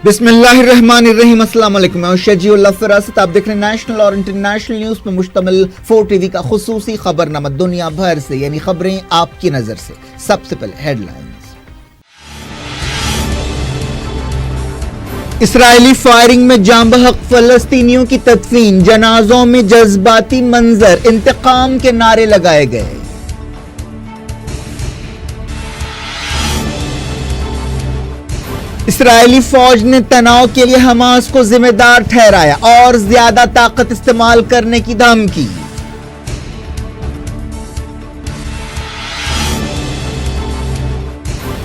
بسم اللہ الرحمن الرحیم، السلام علیکم، میں شجیع اللہ فراست، آپ دیکھ رہے ہیں نیشنل اور انٹرنیشنل نیوز پر مشتمل 4 ٹی وی کا خصوصی خبرنامہ دنیا بھر سے، یعنی خبریں آپ کی نظر سے۔ سب سے پہلے ہیڈ لائنز۔ اسرائیلی فائرنگ میں جاں بحق فلسطینیوں کی تدفین، جنازوں میں جذباتی منظر، انتقام کے نعرے لگائے گئے۔ اسرائیلی فوج نے تناؤ کے لیے حماس کو ذمہ دار ٹھہرایا اور زیادہ طاقت استعمال کرنے کی دھمکی۔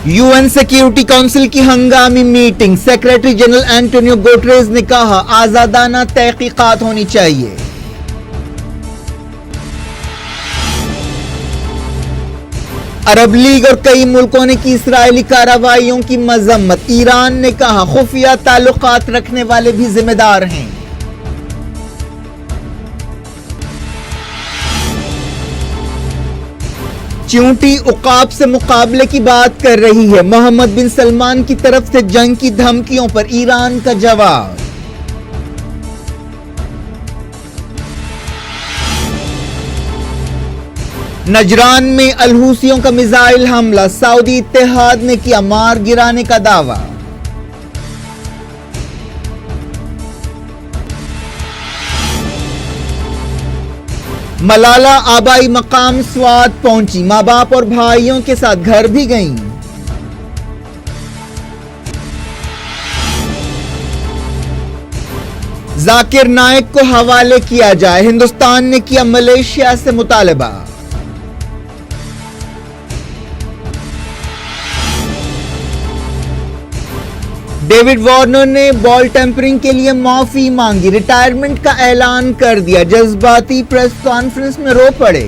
یو این سیکیورٹی کونسل کی ہنگامی میٹنگ، سیکریٹری جنرل اینٹونیو گوٹریز نے کہا آزادانہ تحقیقات ہونی چاہیے۔ عرب لیگ اور کئی ملکوں نے کی اسرائیلی کارروائیوں کی مذمت، ایران نے کہا خفیہ تعلقات رکھنے والے بھی ذمہ دار ہیں۔ چیونٹی عقاب سے مقابلے کی بات کر رہی ہے، محمد بن سلمان کی طرف سے جنگ کی دھمکیوں پر ایران کا جواب۔ نجران میں الحوثیوں کا میزائل حملہ، سعودی اتحاد نے کیا مار گرانے کا دعویٰ۔ ملالہ آبائی مقام سوات پہنچی، ماں باپ اور بھائیوں کے ساتھ گھر بھی گئیں۔ ذاکر نائک کو حوالے کیا جائے، ہندوستان نے کیا ملیشیا سے مطالبہ۔ ڈیوڈ وارنر نے بال ٹیمپرنگ کے لیے معافی مانگی، ریٹائرمنٹ کا اعلان کر دیا، جذباتی پریس کانفرنس میں رو پڑے۔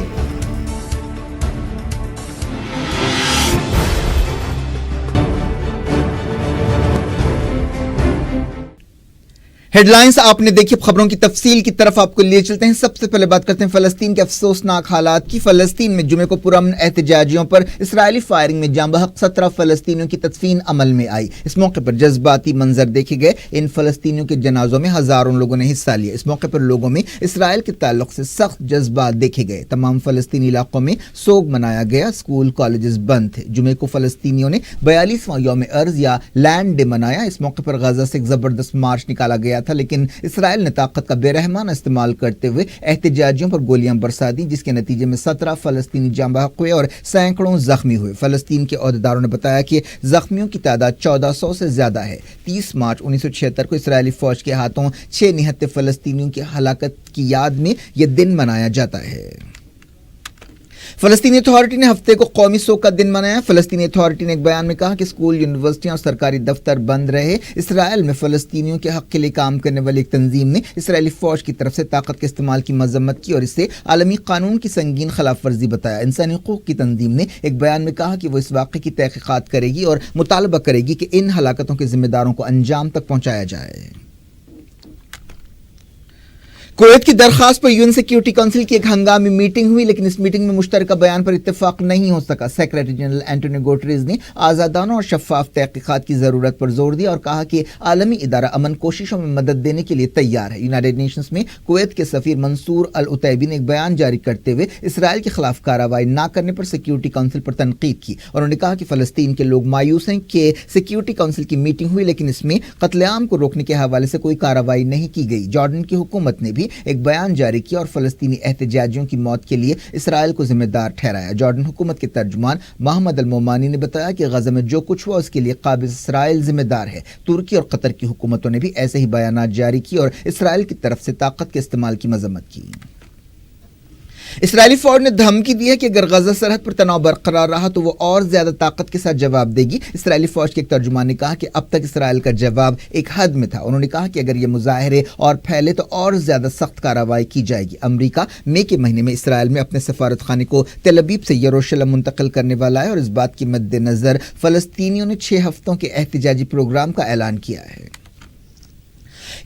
ہیڈ لائنز آپ نے دیکھی، خبروں کی تفصیل کی طرف آپ کو لیے چلتے ہیں۔ سب سے پہلے بات کرتے ہیں فلسطین کے افسوسناک حالات کی۔ فلسطین میں جمعے کو پرامن احتجاجیوں پر اسرائیلی فائرنگ میں جاں بحق 17 فلسطینیوں کی تدفین عمل میں آئی۔ اس موقع پر جذباتی منظر دیکھے گئے، ان فلسطینیوں کے جنازوں میں ہزاروں لوگوں نے حصہ لیا۔ اس موقع پر لوگوں میں اسرائیل کے تعلق سے سخت جذبات دیکھے گئے۔ تمام فلسطینی علاقوں میں سوگ منایا گیا، اسکول کالجز بند تھے۔ جمعے کو فلسطینیوں نے 42واں یوم ارض یا لینڈ ڈے منایا۔ اس موقع پر غزہ سے ایک زبردست مارچ نکالا گیا تھا، لیکن اسرائیل نے طاقت کا بے رحمانہ استعمال کرتے ہوئے احتجاجیوں پر گولیاں برسا دیں، جس کے نتیجے میں 17 فلسطینی جاں بحق ہوئے اور سینکڑوں زخمی ہوئے۔ فلسطین کے عہدیداروں نے بتایا کہ زخمیوں کی تعداد 1400 سے زیادہ ہے۔ 30 مارچ 1976 کو اسرائیلی فوج کے ہاتھوں 6 نہتے فلسطینیوں کی ہلاکت کی یاد میں یہ دن منایا جاتا ہے۔ فلسطینی اتھارٹی نے ہفتے کو قومی سوگ کا دن منایا۔ فلسطینی اتھارٹی نے ایک بیان میں کہا کہ اسکول، یونیورسٹیاں اور سرکاری دفتر بند رہے۔ اسرائیل میں فلسطینیوں کے حق کے لیے کام کرنے والی ایک تنظیم نے اسرائیلی فوج کی طرف سے طاقت کے استعمال کی مذمت کی اور اسے عالمی قانون کی سنگین خلاف ورزی بتایا۔ انسانی حقوق کی تنظیم نے ایک بیان میں کہا کہ وہ اس واقعے کی تحقیقات کرے گی اور مطالبہ کرے گی کہ ان ہلاکتوں کے ذمہ داروں کو انجام تک پہنچایا جائے۔ کویت کی درخواست پر یو این سیکیورٹی کونسل کی ایک ہنگامی میٹنگ ہوئی، لیکن اس میٹنگ میں مشترکہ بیان پر اتفاق نہیں ہو سکا۔ سیکریٹری جنرل اینٹونیو گوٹریز نے آزادانہ اور شفاف تحقیقات کی ضرورت پر زور دیا اور کہا کہ عالمی ادارہ امن کوششوں میں مدد دینے کے لیے تیار ہے۔ یونائیٹڈ نیشنز میں کویت کے سفیر منصور العتیبی نے ایک بیان جاری کرتے ہوئے اسرائیل کے خلاف کارروائی نہ کرنے پر سیکیورٹی کونسل پر تنقید کی، اور انہوں نے کہا کہ فلسطین کے لوگ مایوس ہیں کہ سیکیورٹی کونسل کی میٹنگ ہوئی لیکن اس میں قتل عام کو روکنے کے حوالے سے کوئی کارروائی نہیں کی گئی۔ جارڈن کی حکومت نے بھی ایک بیان جاری کیا اور فلسطینی احتجاجیوں کی موت کے لیے اسرائیل کو ذمہ دار ٹھہرایا۔ جارڈن حکومت کے ترجمان محمد المومانی نے بتایا کہ غزہ میں جو کچھ ہوا اس کے لیے قابض اسرائیل ذمہ دار ہے۔ ترکی اور قطر کی حکومتوں نے بھی ایسے ہی بیانات جاری کی اور اسرائیل کی طرف سے طاقت کے استعمال کی مذمت کی۔ اسرائیلی فوج نے دھمکی دی ہے کہ اگر غزہ سرحد پر تناؤ برقرار رہا تو وہ اور زیادہ طاقت کے ساتھ جواب دے گی۔ اسرائیلی فوج کے ایک ترجمان نے کہا کہ اب تک اسرائیل کا جواب ایک حد میں تھا۔ انہوں نے کہا کہ اگر یہ مظاہرے اور پھیلے تو اور زیادہ سخت کارروائی کی جائے گی۔ امریکہ مئی کے مہینے میں اسرائیل میں اپنے سفارت خانے کو تل ابیب سے یروشلم منتقل کرنے والا ہے اور اس بات کے مد نظر فلسطینیوں نے 6 ہفتوں کے احتجاجی پروگرام کا اعلان کیا ہے۔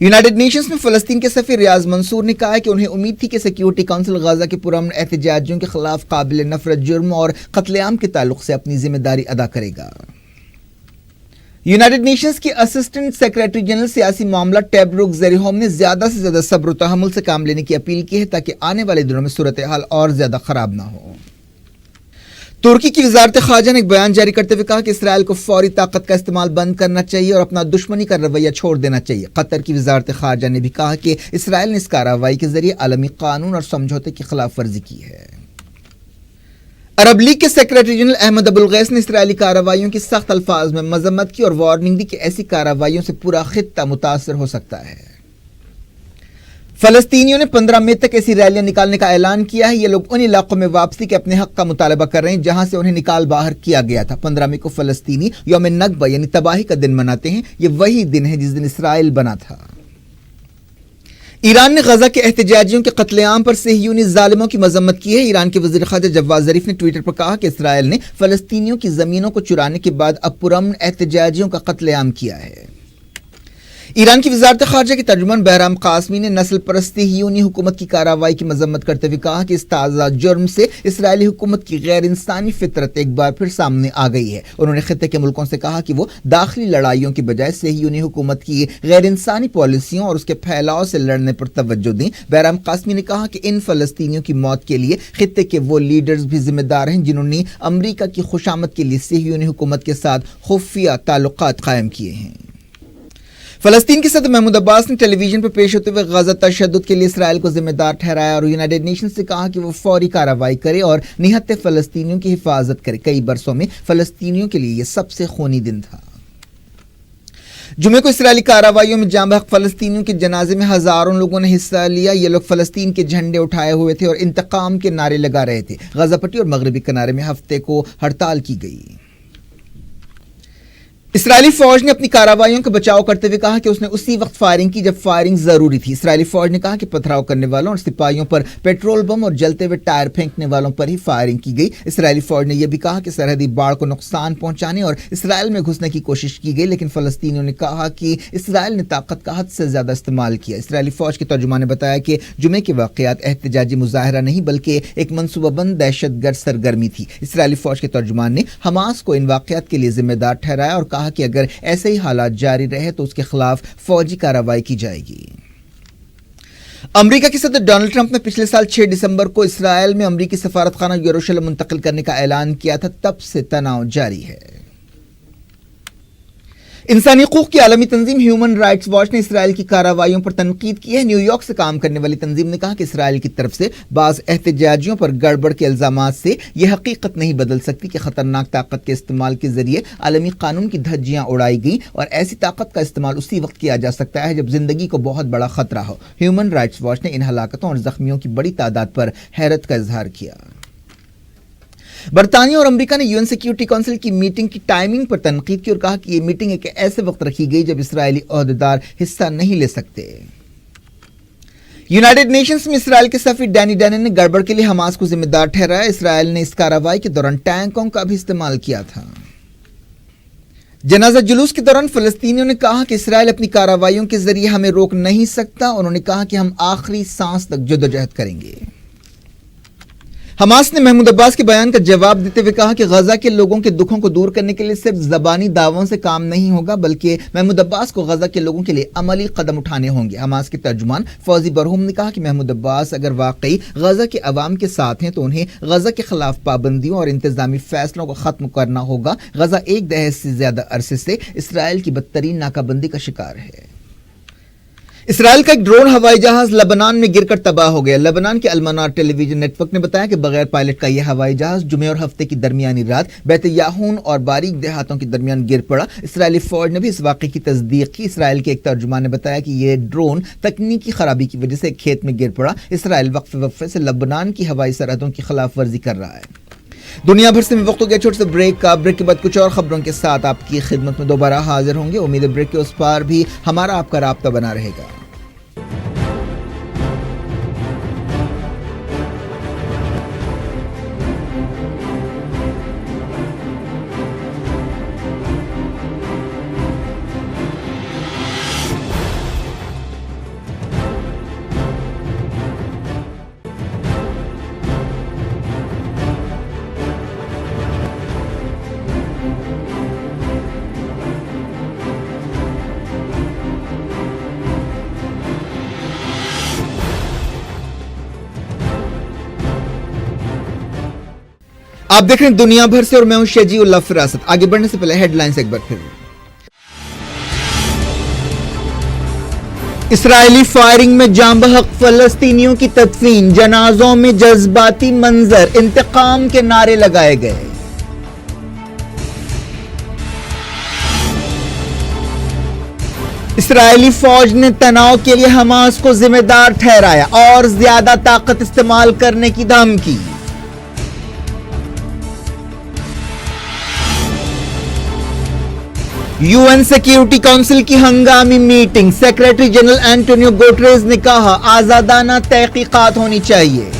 یونائیٹڈ نیشنز میں فلسطین کے سفیر ریاض منصور نے کہا کہ انہیں امید تھی کہ سیکیورٹی کونسل غزہ کے پرامن احتجاجیوں کے خلاف قابل نفرت جرم اور قتل عام کے تعلق سے اپنی ذمہ داری ادا کرے گا۔ यूनाइटेड नेशंस की असिस्टेंट सेक्रेटरी जनरल सियासी मामला टेब्रुक ज़ेरिहोम ने ज्यादा से ज्यादा सब्र और तहम्मुल से काम लेने की अपील की है ताकि आने वाले दिनों में सूरत हाल और ज्यादा खराब ना हो। तुर्की की वजारत खारजा ने एक बयान जारी करते हुए कहा कि इसराइल को फौरी ताकत का इस्तेमाल बंद करना चाहिए और अपना दुश्मनी का रवैया छोड़ देना चाहिए। कतर की वजारत खारजा ने भी कहा कि इसराइल ने इस कार्रवाई के जरिए आलमी कानून और समझौते की खिलाफ वर्जी की है। अरब लीग के सेक्रेटरी जनरल अहमद अबुल गैस ने इसराइली कार्रवाइयों की सख्त अल्फाज में मजम्मत की और वार्निंग दी कि ऐसी कार्रवाइयों से पूरा खित्ता मुतासर हो सकता है। फलस्तीनियों ने 15 मई तक ऐसी रैलियां निकालने का ऐलान किया है। ये लोग उन इलाकों में वापसी के अपने हक का मुतालबा कर रहे हैं जहां से उन्हें निकाल बाहर किया गया था। 15 मई को फलस्तीनी यौम नकबा यानी तबाही का दिन मनाते हैं। ये वही दिन है जिस दिन इसराइल बना था। ईरान ने गजा के एहतजाजियों के कत्लेआम पर सेहयूनी जालिमों की मजम्मत की है। ईरान के वज़ीर ख़ारजा जवाद ज़रीफ ने ट्विटर पर कहा कि इसराइल ने फलस्तीनियों की ज़मीनों को चुराने के बाद अब पुरअमन एहतजाजियों का कत्लेआम किया है। ईरान की वज़ारत ख़ारजा के तर्जुमान बहराम क़ासमी ने नस्ल परस्त सेहयूनी हुकूमत की कार्रवाई की मजम्मत करते हुए कहा कि इस ताज़ा जुर्म से इसराइली हुकूमत की गैर इंसानी फितरत एक बार फिर सामने आ गई है। उन्होंने खित्ते के मुल्कों से कहा कि वो दाखिली लड़ाइयों की बजाय सेहयूनी हुकूमत की गैर इंसानी पॉलिसियों और उसके फैलाव से लड़ने पर तवज्जो दें। बहराम क़ासमी ने कहा कि इन फ़लस्तीनियों की मौत के लिए खित्ते के वो लीडर्स भी जिम्मेदार हैं जिन्होंने अमरीका की खुशामद के लिए सेहयूनी हुकूमत के साथ खुफिया ताल्लुकात कायम किए हैं। फलस्तीन के सदर महमूद अब्बास ने टेलीविजन पर पेश होते हुए गजा तशद्दुद के लिए इसराइल को जिम्मेदार ठहराया और यूनाइटेड नेशंस से कहा कि वो फौरी कार्रवाई करे और निहत्ते फलस्तीनियों की हिफाजत करे। कई बरसों में फलस्तीनियों के लिए यह सबसे खूनी दिन था। जुमे को इसराइली कार्रवाइयों में जाँ बहक फलस्तीनियों के जनाजे में हजारों लोगों ने हिस्सा लिया। ये लोग फलस्तीन के झंडे उठाए हुए थे और इंतकाम के नारे लगा रहे थे। गजा पट्टी और मगरबी किनारे में हफ्ते को हड़ताल की गई। इसराइली फौज ने अपनी कार्रवाइयों का बचाव करते हुए कहा कि उसने उसी वक्त फायरिंग की जब फायरिंग जरूरी थी। इसराइली फौज ने कहा कि पथराव करने वालों और सिपाहियों पर पेट्रोल बम और जलते हुए टायर फेंकने वालों पर ही फायरिंग की गई। इसराइली फौज ने यह भी कहा कि सरहदी बाड़ को नुकसान पहुंचाने और इसराइल में घुसने की कोशिश की गई, लेकिन फलस्तीनियों ने कहा कि इसराइल ने ताकत का हद से ज्यादा इस्तेमाल किया। इसराइली फौज के तर्जुमान ने बताया कि जुमे के वाकयात एहतजाजी मुजाहरा नहीं बल्कि एक मनसूबाबंद दहशतगर्द सरगर्मी थी। इसराइली फौज के तर्जुमान ने हमास को इन वाकयात के लिए जिम्मेदार ठहराया और कहा कि अगर ऐसे ही हालात जारी रहे तो उसके खिलाफ फौजी कार्रवाई की जाएगी। अमेरिका के सदर डोनाल्ड ट्रंप ने पिछले साल 6 दिसंबर को इसराइल में अमेरिकी सफारतखाना यरूशलेम मुंतकिल करने का ऐलान किया था। तब से तनाव जारी है। इंसानी हकूक की आलमी तंजीम ह्यूमन राइट्स वॉच ने इसराइल की कार्रवाइयों पर तनकीद की है। न्यूयॉर्क से काम करने वाली तंजीम ने कहा कि इसराइल की तरफ से बाज़ एहतजाजियों पर गड़बड़ के इल्जामात से यह हकीकत नहीं बदल सकती कि खतरनाक ताकत के इस्तेमाल के जरिए आलमी कानून की धज्जियां उड़ाई गई और ऐसी ताकत का इस्तेमाल उसी वक्त किया जा सकता है जब जिंदगी को बहुत बड़ा खतरा हो। ह्यूमन राइट्स वॉच ने इन हलाकतों और जख्मियों की बड़ी तादाद पर हैरत का इजहार किया। बरतानिया और अमेरिका ने यूएन सिक्योरिटी काउंसिल की मीटिंग की टाइमिंग पर तनकीद की और कहा कि यह मीटिंग एक ऐसे वक्त रखी गई जब इसराइली ओहदेदार हिस्सा नहीं ले सकते। यूनाइटेड नेशंस में इसराइल के सफीर डैनी डैनन ने गड़बड़ के लिए हमास को जिम्मेदार ठहराया। इसराइल ने इस कार्रवाई के दौरान टैंकों का भी इस्तेमाल किया था। जनाजा जुलूस के दौरान फलस्तीनियों ने कहा कि इसराइल अपनी कार्रवाइयों के जरिए हमें रोक नहीं सकता। उन्होंने कहा कि हम आखिरी सांस तक जद्दोजहद करेंगे। हमास ने महमूद अब्बास के बयान का जवाब देते हुए कहा कि गजा के लोगों के दुखों को दूर करने के लिए सिर्फ ज़बानी दावों से काम नहीं होगा बल्कि महमूद अब्बास को गजा के लोगों के लिए अमली कदम उठाने होंगे। हमास के तर्जुमान फौजी बरहूम ने कहा कि महमूद अब्बास अगर वाकई गजा के अवाम के साथ हैं तो उन्हें गजा के खिलाफ पाबंदियों और इंतजामी फैसलों को खत्म करना होगा। गजा एक दहाई से ज्यादा अरसे से इसराइल की बदतरीन नाकाबंदी का शिकार है। इसराइल का एक ड्रोन हवाई जहाज लेबनान में गिरकर तबाह हो गया। लेबनान के अलमनार टेलीविजन नेटवर्क ने बताया कि बगैर पायलट का यह हवाई जहाज जुमे और हफ्ते की दरमियानी रात बैत याहून और बारीक देहातों के दरमियान गिर पड़ा। इसराइली फौज ने भी इस वाक़े की तस्दीक की। इसराइल के एक तर्जुमान ने बताया कि यह ड्रोन तकनीकी खराबी की वजह से एक खेत में गिर पड़ा। इसराइल वक्फे से लेबनान की हवाई सरहदों की खिलाफ वर्जी कर रहा है। दुनिया भर से वक्त हो गया छोटे से ब्रेक का। ब्रेक के बाद कुछ और खबरों के साथ आपकी खिदमत में दोबारा हाजिर होंगे। उम्मीद है ब्रेक के उस पार भी हमारा आपका राब्ता बना रहेगा। आप देख रहे हैं दुनिया भर से और मैं हूं शेजी उल्लाह फिरासत। आगे बढ़ने से पहले हेडलाइंस एक बार फिर। इसराइली फायरिंग में जाँ बहक फलस्तीनियों की तदफीन, जनाजों में जज्बाती मंजर, इंतकाम के नारे लगाए गए। इसराइली फौज ने तनाव के लिए हमास को जिम्मेदार ठहराया और ज्यादा ताकत इस्तेमाल करने की धमकी। यूएन सिक्योरिटी काउंसिल की हंगामी meeting, secretary general Antonio Guterres ने कहा आजादाना तहकीकात होनी चाहिए।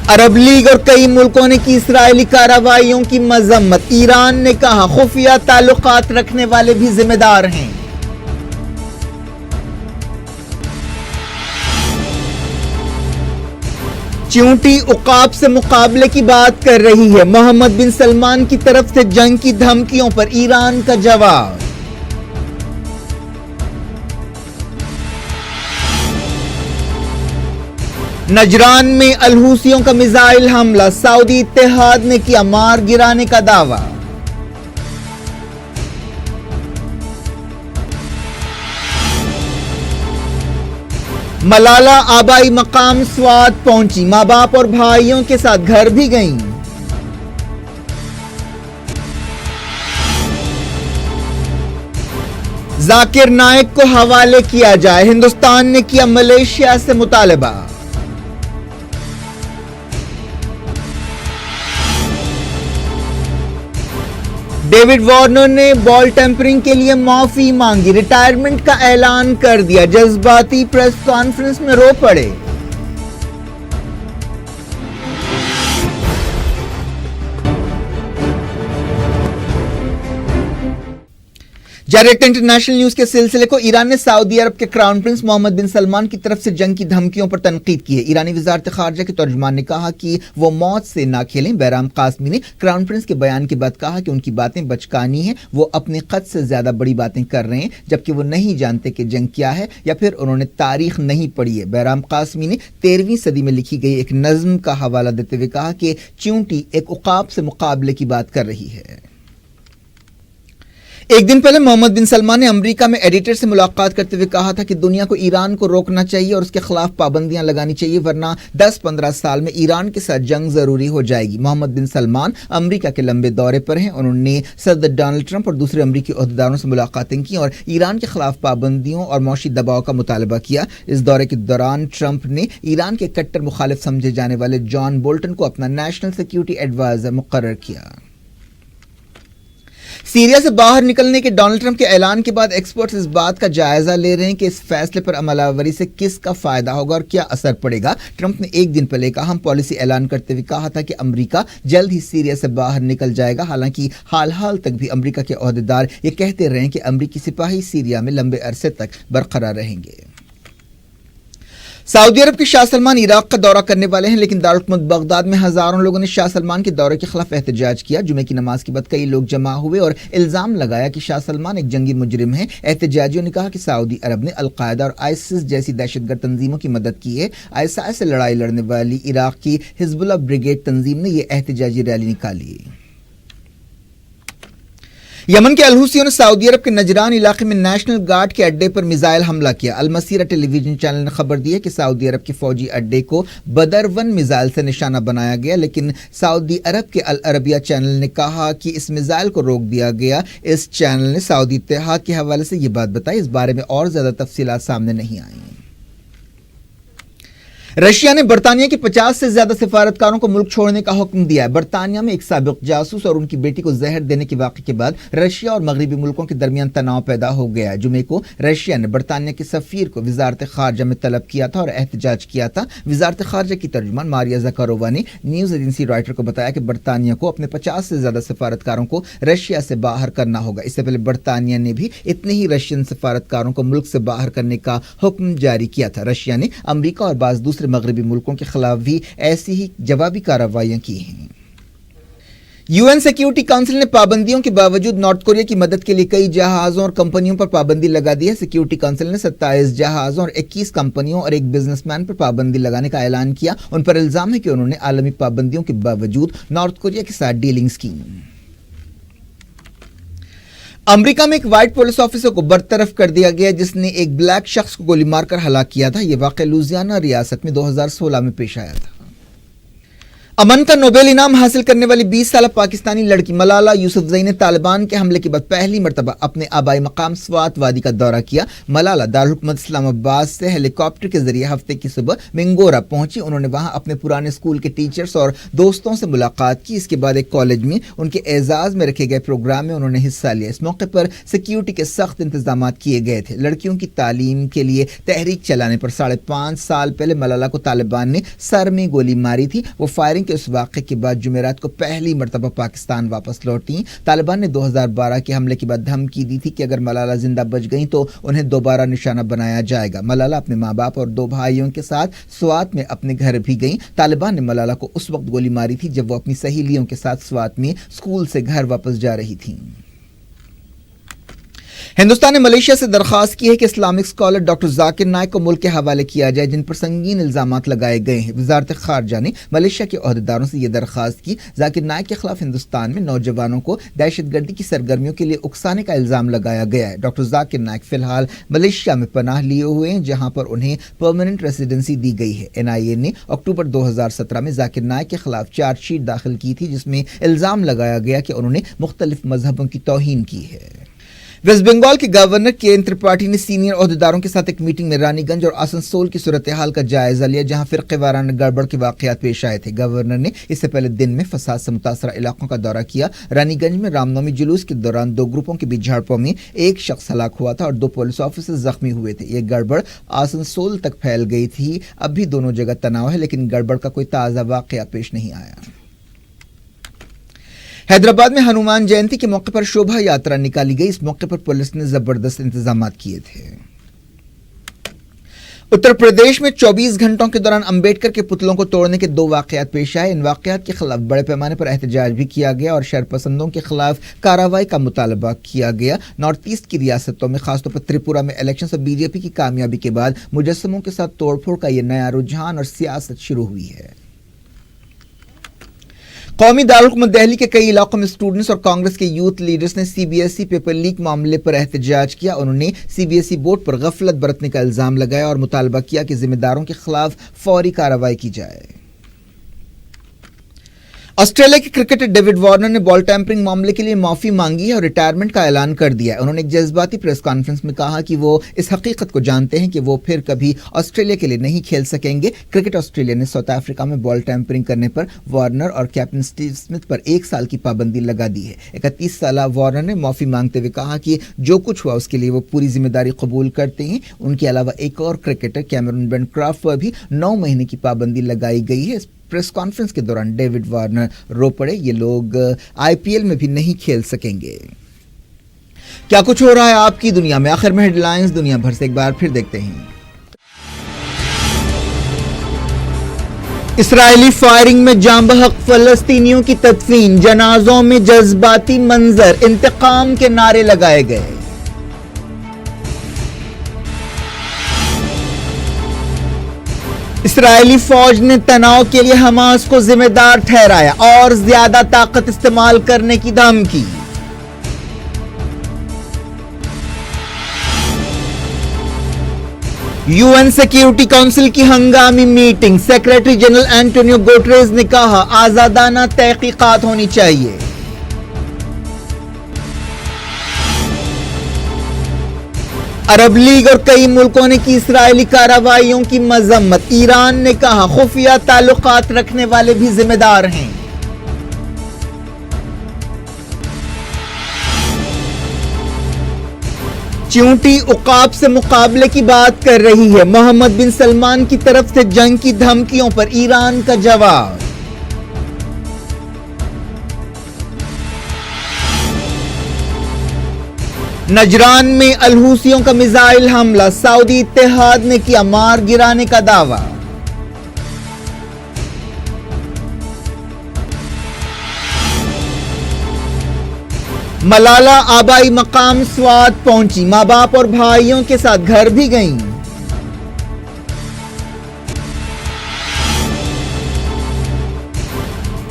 अरब लीग और कई मुल्कों ने की इसराइली कार्रवाइयों की मजम्मत, ईरान ने कहा खुफिया ताल्लुकात रखने वाले भी जिम्मेदार हैं। च्यूंटी उकाब से मुकाबले की बात कर रही है, मोहम्मद बिन सलमान की तरफ से जंग की धमकियों पर ईरान का जवाब। नजरान में अलहूसियों का मिसाइल हमला, सऊदी इत्तेहाद ने किया मार गिराने का दावा। मलाला आबाई मकाम स्वात पहुंची, मां बाप और भाइयों के साथ घर भी गईं। जाकिर नाइक को हवाले किया जाए, हिंदुस्तान ने किया मलेशिया से मुतालबा। डेविड वार्नर ने बॉल टेम्परिंग के लिए माफी मांगी, रिटायरमेंट का ऐलान कर दिया, जज्बाती प्रेस कॉन्फ्रेंस में रो पड़े। डायरेक्ट इंटरनेशनल न्यूज के सिलसिले को ईरान ने सऊदी अरब के क्राउन प्रिंस मोहम्मद बिन सलमान की तरफ से जंग की धमकियों पर तनकीद की है। ईरानी वजारत खारजा के तर्जुमान ने कहा कि वो मौत से ना खेलें। बहराम कासमी ने क्राउन प्रिंस के बयान के बाद कहा कि उनकी बातें बचकानी हैं, वो अपने कद से ज्यादा बड़ी बातें कर रहे हैं, जबकि वो नहीं जानते कि जंग क्या है या फिर उन्होंने तारीख नहीं पढ़ी है। बहराम कासमी ने 13वीं सदी में लिखी गई एक नज्म का हवाला देते हुए कहा कि च्यूंटी एक उकाब से मुकाबले की बात कर रही है। एक दिन पहले मोहम्मद बिन सलमान ने अमेरिका में एडिटर से मुलाकात करते हुए कहा था कि दुनिया को ईरान को रोकना चाहिए और उसके खिलाफ पाबंदियां लगानी चाहिए, वरना 10-15 साल में ईरान के साथ जंग जरूरी हो जाएगी। मोहम्मद बिन सलमान अमेरिका के लंबे दौरे पर हैं। उन्होंने सदर डोनाल्ड ट्रंप और दूसरे अमेरिकी ओहदेदारों से मुलाकातें की और ईरान के खिलाफ पाबंदियों और मौशी दबाव का मुतालबा किया। इस दौरे के दौरान ट्रंप ने ईरान के कट्टर मुखालिफ समझे जाने वाले जॉन बोल्टन को अपना नेशनल सिक्योरिटी एडवाइजर मुकर्रर किया। सीरिया से बाहर निकलने के डोनाल्ड ट्रंप के ऐलान के बाद एक्सपर्ट्स इस बात का जायजा ले रहे हैं कि इस फैसले पर अमलावरी से किसका फायदा होगा और क्या असर पड़ेगा। ट्रंप ने एक दिन पहले एक अहम पॉलिसी ऐलान करते हुए कहा था कि अमेरिका जल्द ही सीरिया से बाहर निकल जाएगा। हालांकि हाल तक भी अमेरिका के ओहदेदार ये कहते रहे कि अमेरिकी सिपाही सीरिया में लंबे अरसे तक बरकरार रहेंगे। सऊदी अरब के शाह सलमान इराक का दौरा करने वाले हैं, लेकिन दारुल बगदाद में हजारों लोगों ने शाह सलमान के दौरे के खिलाफ एहतजाज किया। जुमे की नमाज के बाद कई लोग जमा हुए और इल्जाम लगाया कि शाह सलमान एक जंगी मुजरिम है। एहतजाजियों ने कहा कि सऊदी अरब ने अलकायदा और आईसिस जैसी दहशतगर्द तंजीमों की मदद की है। आईएसआई से लड़ाई लड़ने वाली इराक की हिजबुल्लाह ब्रिगेड तंजीम ने यह एहतजाजी रैली निकाली। यमन के अलहूसियों ने सऊदी अरब के नजरान इलाके में नेशनल गार्ड के अड्डे पर मिसाइल हमला किया। अलमसीरा टेलीविजन चैनल ने खबर दी है कि सऊदी अरब के फौजी अड्डे को बदर-1 मिसाइल से निशाना बनाया गया, लेकिन सऊदी अरब के अल अरबिया चैनल ने कहा कि इस मिसाइल को रोक दिया गया। इस चैनल ने सऊदी इत्तेहाद के हवाले से यह बात बताई। इस बारे में और ज्यादा तफसीलात सामने नहीं आई। रशिया ने बरतानिया के 50 से ज्यादा सिफारतकारों को मुल्क छोड़ने का हुक्म दिया है। बरतानिया में एक साबिक जासूस और उनकी बेटी को जहर देने के वाक़े के बाद रशिया और मगरबी मुल्कों के दरमियान तनाव पैदा हो गया। जुमे को रशिया ने बरतानिया के सफीर को वजारत खारजा में तलब किया था और एहतजाज किया था। वजारत खारजा की तर्जुमान मारिया ज़कारोवा ने न्यूज एजेंसी रॉयटर को बताया कि बरतानिया को अपने 50 से ज्यादा सिफारतकारों को रशिया से बाहर करना होगा। इससे पहले बरतानिया ने भी इतने ही रशियन सिफारतकारों को मुल्क से बाहर करने का हुक्म जारी किया था। रशिया ने अमरीका और बाज़ दूसरे मगरबी मुल्कों के खिलाफ भी ऐसी ही जवाबी कार्रवाइयां की हैं। यूएन सिक्योरिटी काउंसिल ने पाबंदियों के बावजूद नॉर्थ कोरिया की मदद के लिए कई जहाजों और कंपनियों पर पाबंदी लगा दी है। सिक्योरिटी काउंसिल ने 27 जहाजों और 21 कंपनियों और एक बिजनेसमैन पर पाबंदी लगाने का ऐलान किया। उन पर इल्जाम है कि उन्होंने आलमी पाबंदियों के बावजूद नॉर्थ कोरिया के साथ डीलिंग्स की। अमेरिका में एक व्हाइट पुलिस ऑफिसर को बरतरफ कर दिया गया जिसने एक ब्लैक शख्स को गोली मारकर हलाक किया था। यह वाकया लुजियाना रियासत में 2016 में पेश आया था। अमन का नोबेल इनाम हासिल करने वाली 20 साल पाकिस्तानी लड़की मलाला यूसुफजई ने तालिबान के हमले के बाद पहली मरतबा अपने आबाई मकाम स्वात वादी का दौरा किया। मलाला दारुल हुकूमत इस्लामाबाद से हेलीकॉप्टर के जरिए हफ्ते की सुबह मिंगोरा पहुंची। उन्होंने वहां अपने पुराने स्कूल के टीचर्स और दोस्तों से मुलाकात की। इसके बाद एक कॉलेज में उनके एजाज में रखे गए प्रोग्राम में उन्होंने हिस्सा लिया। इस मौके पर सिक्योरिटी के सख्त इंतजाम किए गए थे। लड़कियों की तालीम के लिए तहरीक चलाने पर 5.5 साल पहले मलाला को तालिबान ने सर में गोली मारी थी। वो फायरिंग के उस वाक़े के बाद जुमेरात को पहली मरतबा पाकिस्तान वापस लौटी। तालिबान ने 2012 के हमले के बाद धमकी दी थी कि अगर मलाला जिंदा बच गई तो उन्हें दोबारा निशाना बनाया जाएगा। मलाला अपने माँ बाप और 2 भाइयों के साथ स्वात में अपने घर भी गई। तालिबान ने मलाला को उस वक्त गोली मारी थी जब वो अपनी सहेलियों के साथ स्वात में स्कूल से घर वापस जा रही थी। हिंदुस्तान ने मलेशिया से दरखास्त की है कि Islamic scholar doctor Zakir Naik को मुल्क के हवाले किया जाए जिन पर संगीन इल्जामात लगाए गए हैं। वजारत खारजा ने मलेशिया के ओहदेदारों से यह दरखास्त की। जाकिर नाइक के खिलाफ हिंदुस्तान में नौजवानों को दहशतगर्दी की सरगर्मियों के लिए उकसाने का इल्जाम लगाया गया है। डॉक्टर जाकिर नाइक फिलहाल मलेशिया में पनाह लिए हुए हैं जहां पर उन्हें परमानेंट रेसिडेंसी दी गई है। NIA ने अक्टूबर 2017 में जाकिर नाइक के खिलाफ चार्जशीट दाखिल की थी जिसमें इल्जाम लगाया गया कि उन्होंने मुख्तलिफ मजहबों की तौहीन की है। वेस्ट बंगाल के गवर्नर KN त्रिपाठी ने सीनियर ओहदेदारों के साथ एक मीटिंग में रानीगंज और आसनसोल की सूरत हाल का जायजा लिया जहां फिरक़ेवाराना गड़बड़ के वाक़यात पेश आए थे। गवर्नर ने इससे पहले दिन में फसाद से मुतासरा इलाकों का दौरा किया। रानीगंज में रामनवमी जुलूस के दौरान 2 ग्रुपों के बीच झड़पों में एक शख्स हलाक हुआ था और 2 पुलिस ऑफिसर जख्मी हुए थे। यह गड़बड़ आसनसोल तक फैल गई थी। अब भी दोनों जगह तनाव है लेकिन गड़बड़ का कोई ताज़ा वाक़या पेश नहीं आया। हैदराबाद में हनुमान जयंती के मौके पर शोभा यात्रा निकाली गई। इस मौके पर पुलिस ने जबरदस्त इंतजाम किए थे। उत्तर प्रदेश में 24 घंटों के दौरान अंबेडकर के पुतलों को तोड़ने के 2 वाकयात पेश आए। इन वाकयात के खिलाफ बड़े पैमाने पर एहतजाज भी किया गया और शरपसंदों के खिलाफ कार्रवाई का मुतालबा किया गया। नॉर्थ ईस्ट की रियासतों में खासतौर पर त्रिपुरा में इलेक्शन और BJP की कामयाबी के बाद मुजस्समों के साथ तोड़फोड़ का यह नया रुझान और सियासत शुरू हुई है। कौमी दारुल हुकूमत दिल्ली के कई इलाकों में स्टूडेंट्स और कांग्रेस के यूथ लीडर्स ने CBSE पेपर लीक मामले पर एहतजाज किया। उन्होंने CBSE बोर्ड पर गफलत बरतने का इल्जाम लगाया और मुतालबा किया कि जिम्मेदारों के खिलाफ फौरी कार्रवाई की जाए। ऑस्ट्रेलिया के क्रिकेटर डेविड वार्नर ने बॉल टैंपरिंग मामले के लिए माफी मांगी है और रिटायरमेंट का ऐलान कर दिया है। उन्होंने एक जज्बाती प्रेस कॉन्फ्रेंस में कहा कि वो इस हकीकत को जानते हैं कि वो फिर कभी ऑस्ट्रेलिया के लिए नहीं खेल सकेंगे। क्रिकेट ऑस्ट्रेलिया ने साउथ अफ्रीका में बॉल टैंपरिंग करने पर वार्नर और कैप्टन स्टीव स्मिथ पर 1 साल की पाबंदी लगा दी है। 31 साल वार्नर ने माफी मांगते हुए कहा कि जो कुछ हुआ उसके लिए वो पूरी जिम्मेदारी कबूल करते हैं। उनके अलावा एक और क्रिकेटर कैमरून बेनक्राफ्ट पर भी 9 महीने की पाबंदी लगाई गई है। प्रेस कॉन्फ्रेंस के दौरान डेविड वार्नर रो पड़े, ये लोग IPL में भी नहीं खेल सकेंगे। क्या कुछ हो रहा है आपकी दुनिया में, आखिर में हेडलाइंस दुनिया भर से एक बार फिर देखते हैं। इस्राएली फायरिंग में जांबहक फलस्तीनियों की तदफीन, जनाजों में जज्बाती मंजर, इंतकाम के नारे लगाए गए। इस्राएली फौज ने तनाव के लिए हमास को जिम्मेदार ठहराया और ज्यादा ताकत इस्तेमाल करने की धमकी। UN सिक्योरिटी काउंसिल की हंगामी meeting, secretary general Antonio Guterres ने कहा आजादाना तहकीकात होनी चाहिए। अरब लीग और कई मुल्कों ने की इस्राएली कार्रवाइयों की मजम्मत। ईरान ने कहा खुफिया ताल्लुकात रखने वाले भी जिम्मेदार हैं। च्यूंटी उकाब से मुकाबले की बात कर रही है। मोहम्मद बिन सलमान की तरफ से जंग की धमकियों पर ईरान का जवाब। नजरान में अलहूसियों का मिसाइल हमला, सऊदी इत्तेहाद ने किया मार गिराने का दावा। ملالہ آبائی مقام سوات پہنچی، ماں باپ اور بھائیوں کے ساتھ گھر بھی گئیں۔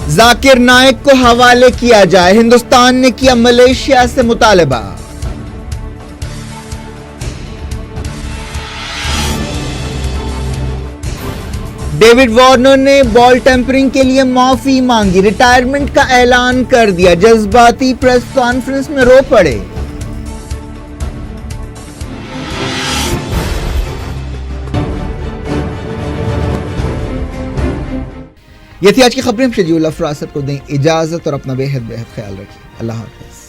ذاکر نائک کو حوالے کیا جائے، ہندوستان نے کیا ملیشیا سے مطالبہ۔ ڈیوڈ وارنر نے بال ٹیمپرنگ کے لیے معافی مانگی، ریٹائرمنٹ کا اعلان کر دیا، جذباتی پریس کانفرنس میں رو پڑے۔ یہ تھی آج کی خبریں، شجیع اللہ فراست کو دیں اجازت اور اپنا بے حد خیال رکھیں۔ اللہ حافظ۔